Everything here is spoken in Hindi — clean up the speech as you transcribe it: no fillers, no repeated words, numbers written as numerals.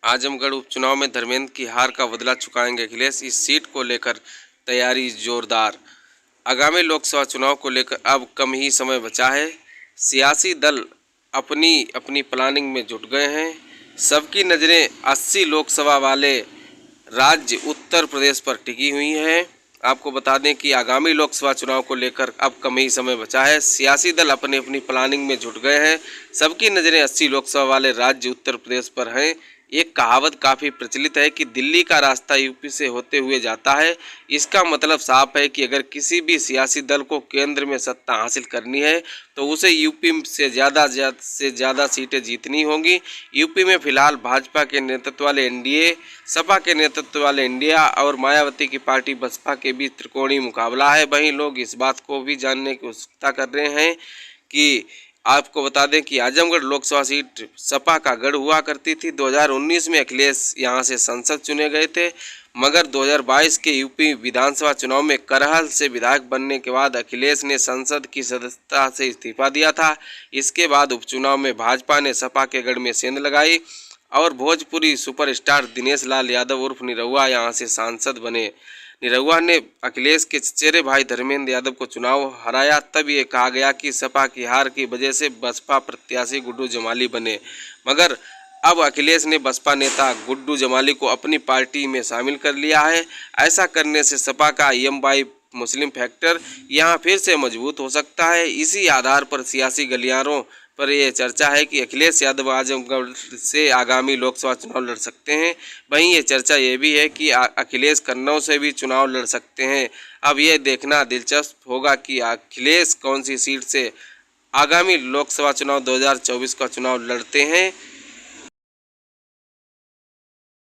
आजमगढ़ उपचुनाव में धर्मेंद्र की हार का बदला चुकाएंगे अखिलेश, इस सीट को लेकर तैयारी जोरदार। आगामी लोकसभा चुनाव को लेकर अब कम ही समय बचा है। सियासी दल अपनी अपनी प्लानिंग में जुट गए हैं। सबकी नज़रें 80 लोकसभा वाले राज्य उत्तर प्रदेश पर टिकी हुई हैं। आपको बता दें कि आगामी लोकसभा चुनाव को लेकर अब कम ही समय बचा है। सियासी दल अपनी अपनी प्लानिंग में जुट गए हैं। सबकी नज़रें 80 लोकसभा वाले राज्य उत्तर प्रदेश पर हैं। एक कहावत काफ़ी प्रचलित है कि दिल्ली का रास्ता यूपी से होते हुए जाता है। इसका मतलब साफ है कि अगर किसी भी सियासी दल को केंद्र में सत्ता हासिल करनी है तो उसे यूपी से ज़्यादा सीटें जीतनी होंगी। यूपी में फिलहाल भाजपा के नेतृत्व वाले एनडीए, सपा के नेतृत्व वाले इंडिया और मायावती की पार्टी बसपा के बीच त्रिकोणीय मुकाबला है। वहीं लोग इस बात को भी जानने की उत्सुकता कर रहे हैं कि आपको बता दें कि आजमगढ़ लोकसभा सीट सपा का गढ़ हुआ करती थी। 2019 में अखिलेश यहां से सांसद चुने गए थे, मगर 2022 के यूपी विधानसभा चुनाव में करहल से विधायक बनने के बाद अखिलेश ने संसद की सदस्यता से इस्तीफा दिया था। इसके बाद उपचुनाव में भाजपा ने सपा के गढ़ में सेंध लगाई और भोजपुरी सुपरस्टार दिनेश लाल यादव उर्फ निरहुआ यहां से सांसद बने। निरहुआ ने अखिलेश के चचेरे भाई धर्मेंद्र यादव को चुनाव हराया। तब ये कहा गया कि सपा की हार की वजह से बसपा प्रत्याशी गुड्डू जमाली बने, मगर अब अखिलेश ने बसपा नेता गुड्डू जमाली को अपनी पार्टी में शामिल कर लिया है। ऐसा करने से सपा का एम/वाई मुस्लिम फैक्टर यहाँ फिर से मजबूत हो सकता है। इसी आधार पर सियासी गलियारों पर यह चर्चा है कि अखिलेश यादव आजमगढ़ से आगामी लोकसभा चुनाव लड़ सकते हैं। वहीं ये चर्चा ये भी है कि अखिलेश कन्नौज से भी चुनाव लड़ सकते हैं। अब यह देखना दिलचस्प होगा कि अखिलेश कौन सी सीट से आगामी लोकसभा चुनाव 2024 का चुनाव लड़ते हैं।